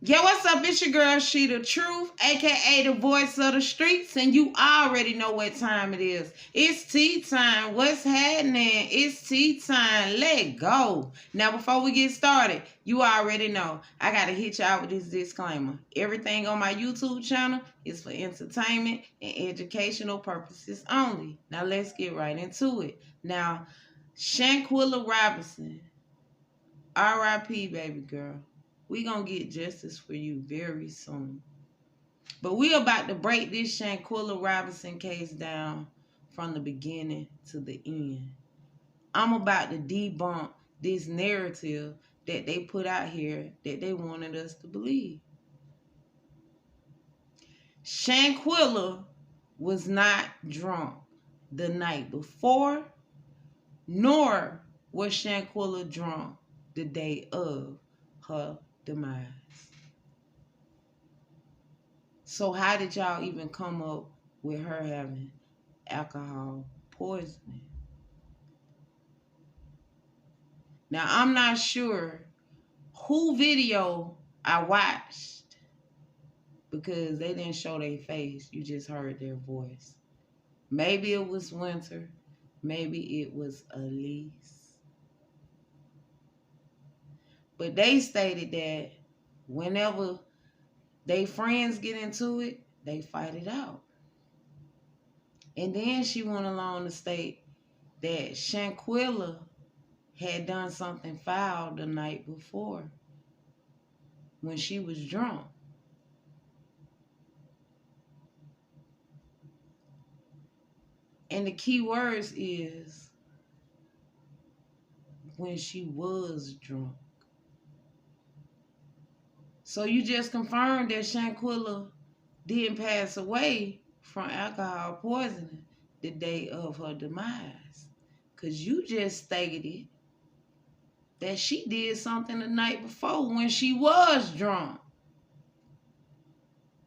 Yo, what's up? It's your girl, She the Truth, aka the voice of the streets, and you already know what time it is. It's tea time. What's happening? It's tea time. Let go. Now, before we get started, you already know I gotta hit y'all with this disclaimer. Everything on my YouTube channel is for entertainment and educational purposes only. Now, let's get right into it. Now, Shanquella Robinson, R.I.P. baby girl. We gonna get justice for you very soon. But we about to break this Shanquella Robinson case down from the beginning to the end. I'm about to debunk this narrative that they put out here that they wanted us to believe. Shanquella was not drunk the night before, nor was Shanquella drunk the day of her demise. So how did y'all even come up with her having alcohol poisoning? Now, I'm not sure who video I watched because they didn't show their face. You just heard their voice. Maybe it was Winter. Maybe it was Elise. But they stated that whenever they friends get into it, they fight it out. And then she went along to state that Shanquella had done something foul the night before when she was drunk. And the key words is when she was drunk. So you just confirmed that Shanquella didn't pass away from alcohol poisoning the day of her demise. Because you just stated that she did something the night before when she was drunk.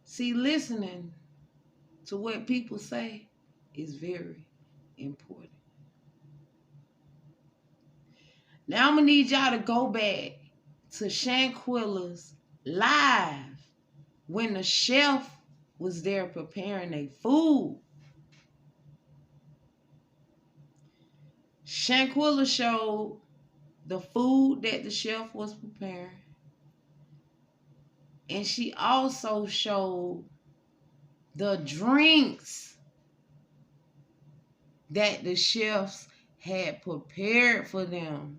See, listening to what people say is very important. Now I'm going to need y'all to go back to Shanquella's live when the chef was there preparing their food. Shanquella showed the food that the chef was preparing. And she also showed the drinks that the chefs had prepared for them.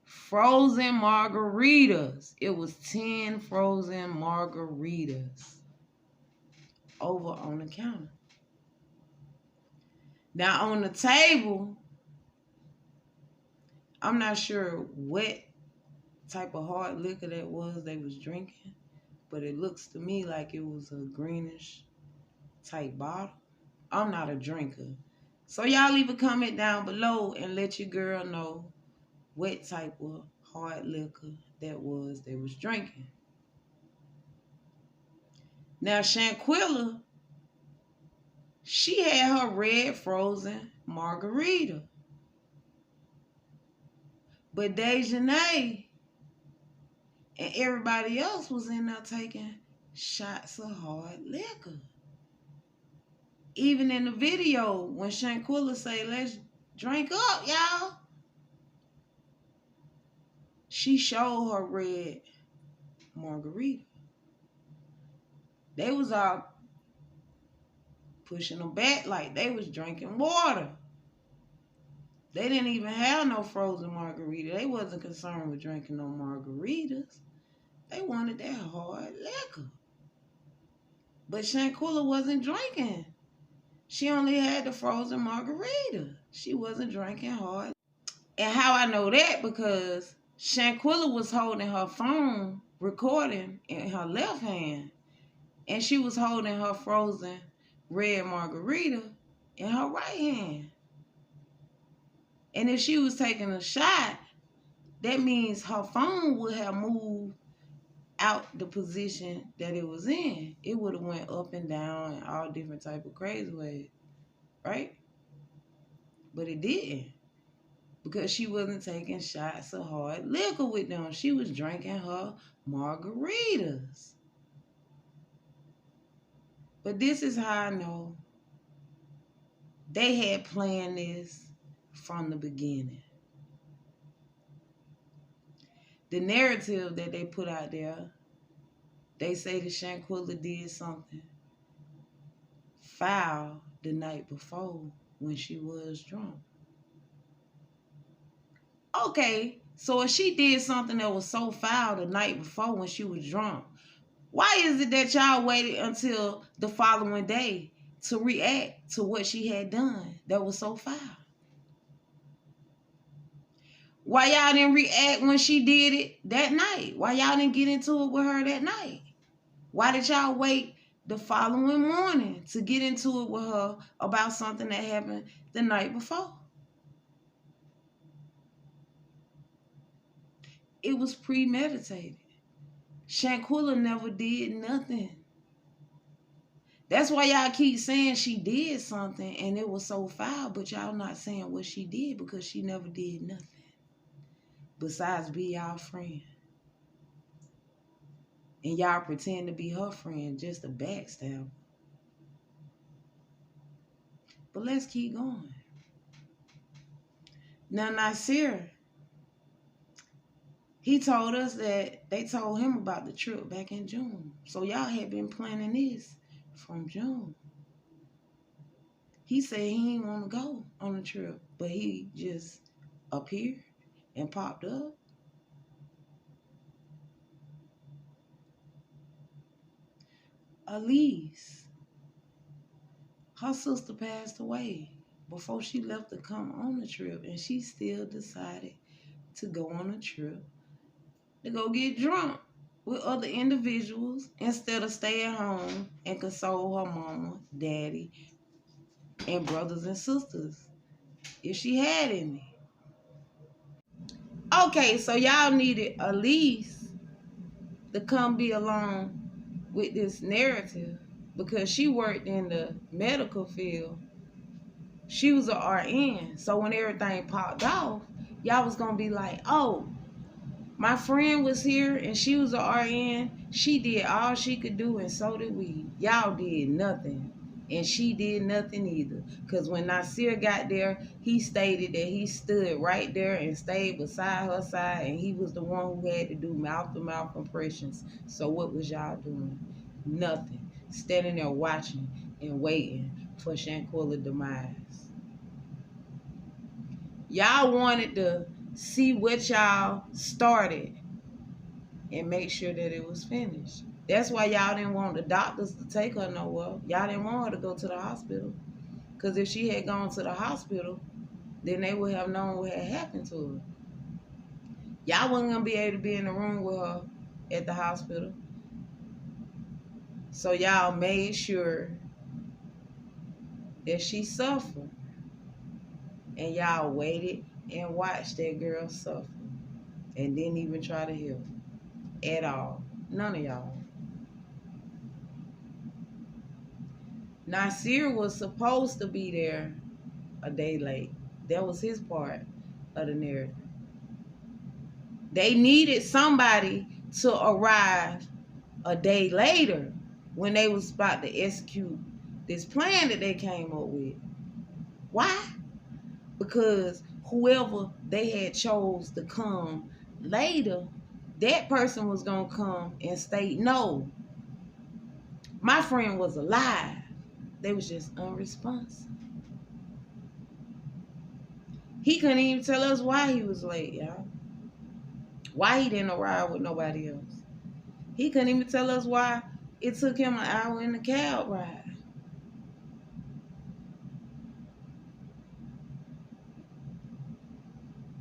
Frozen margaritas. It was 10 frozen margaritas over on the counter. Now on the table, I'm not sure what type of hard liquor that was they was drinking, but it looks to me like it was a greenish type bottle. I'm not a drinker. So y'all leave a comment down below and let your girl know what type of hard liquor that was they was drinking. Now Shanquella, she had her red frozen margarita. But Dejanay and everybody else was in there taking shots of hard liquor. Even in the video, when Shanquella say, "Let's drink up, y'all," she showed her red margarita. They was all pushing them back like they was drinking water. They didn't even have no frozen margarita. They wasn't concerned with drinking no margaritas. They wanted that hard liquor. But Shanquella wasn't drinking. She only had the frozen margarita. She wasn't drinking hard. And how I know that, because Shanquella was holding her phone recording in her left hand. And she was holding her frozen red margarita in her right hand. And if she was taking a shot, that means her phone would have moved out the position that it was in. It would have went up and down and all different type of crazy ways, right? But it didn't. because she wasn't taking shots of hard liquor with them. She was drinking her margaritas. But this is how I know they had planned this from the beginning. The narrative that they put out there, they say that Shanquella did something foul the night before when she was drunk. Okay, so if she did something that was so foul the night before when she was drunk, why is it that y'all waited until the following day to react to what she had done that was so foul? Why y'all didn't react when she did it that night? Why y'all didn't get into it with her that night? Why did y'all wait the following morning to get into it with her about something that happened the night before? It was premeditated. Shanquella never did nothing. That's why y'all keep saying she did something and it was so foul, but y'all not saying what she did because she never did nothing besides be y'all friend. And y'all pretend to be her friend just to backstab. But let's keep going. Now, Nasir, he told us that they told him about the trip back in June. So y'all had been planning this from June. He said he didn't want to go on a trip, but he just appeared and popped up. Elise, her sister passed away before she left to come on the trip, and she still decided to go on a trip to go get drunk with other individuals instead of staying home and console her mama, daddy, and brothers and sisters if she had any. Okay, so y'all needed Elise to come be along with this narrative because she worked in the medical field. She was a RN. So when everything popped off, y'all was going to be like, oh, my friend was here and she was a RN. She did all she could do and so did we. Y'all did nothing. And she did nothing either. Because when Nasir got there, he stated that he stood right there and stayed beside her side and he was the one who had to do mouth-to-mouth compressions. So what was y'all doing? Nothing. Standing there watching and waiting for Shanquella's demise. Y'all wanted to see what y'all started and make sure that it was finished. That's why y'all didn't want the doctors to take her nowhere. Y'all didn't want her to go to the hospital. Because if she had gone to the hospital, then they would have known what had happened to her. Y'all wasn't going to be able to be in the room with her at the hospital. So y'all made sure that she suffered. And y'all waited and watched that girl suffer. And didn't even try to help. At all. None of y'all. Nasir was supposed to be there a day late. That was his part of the narrative. They needed somebody to arrive a day later when they was about to execute this plan that they came up with. Why? Because whoever they had chose to come later, that person was going to come and state, no, my friend was alive. They was just unresponsive. He couldn't even tell us why he was late, y'all. Why he didn't arrive with nobody else. He couldn't even tell us why it took him an hour in the cab ride.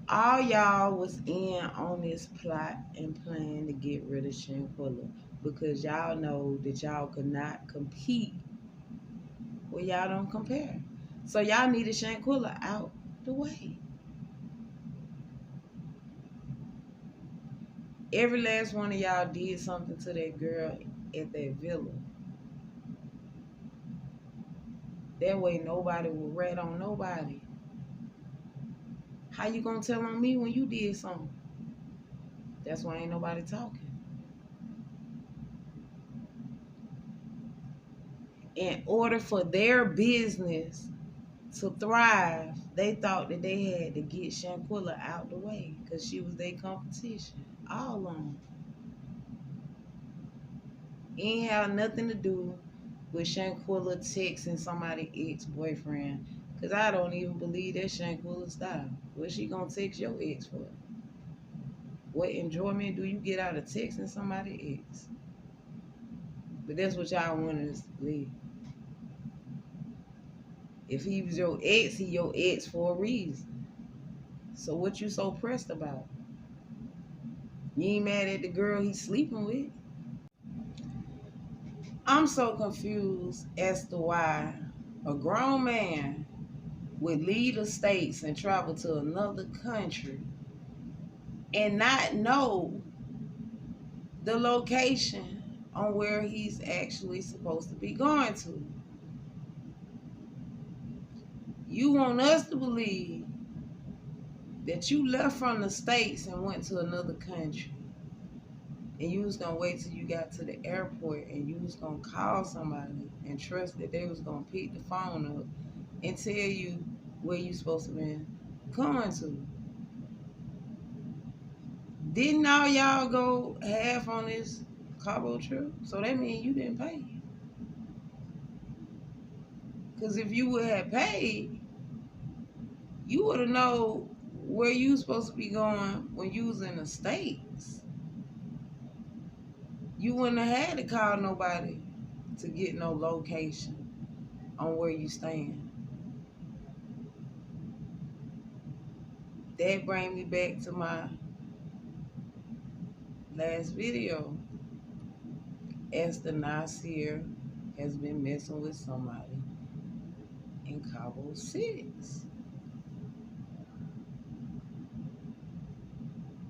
All y'all was in on this plot and plan to get rid of Shanquella because y'all know that y'all could not compete where y'all don't compare. So y'all needed Shanquella out the way. Every last one of y'all did something to that girl at that villa. That way nobody will rat on nobody. How you gonna tell on me when you did something? That's why ain't nobody talking. In order for their business to thrive, they thought that they had to get Shanquella out the way because she was their competition. All along. It ain't have nothing to do with Shanquella texting somebody ex-boyfriend. Because I don't even believe that Shanquella style. What she gonna text your ex for? What enjoyment do you get out of texting somebody ex? But that's what y'all want us to believe. If he was your ex, he your ex for a reason. So what you so pressed about? You ain't mad at the girl he's sleeping with? I'm so confused as to why a grown man would leave the states and travel to another country and not know the location on where he's actually supposed to be going to. You want us to believe that you left from the states and went to another country, and you was gonna wait till you got to the airport and you was gonna call somebody and trust that they was gonna pick the phone up and tell you where you supposed to be going to. Didn't all y'all go half on this Cabo trip? So that means you didn't pay. Because if you would have paid, you would have known where you supposed to be going when you was in the States. You wouldn't have had to call nobody to get no location on where you stand. That brings me back to my last video. Esther Nasir has been messing with somebody in Cabo 6.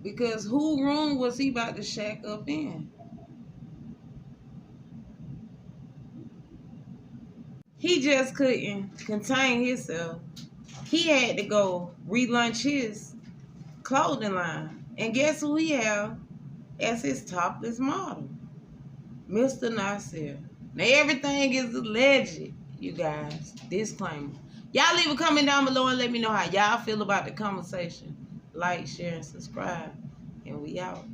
Because who room was he about to shack up in? He just couldn't contain himself. He had to go relaunch his clothing line. And guess who he have as his topless model? Mr. Nasir. Now everything is alleged, you guys. Disclaimer. Y'all leave a comment down below and let me know how y'all feel about the conversation. Like, share, and subscribe. And we out.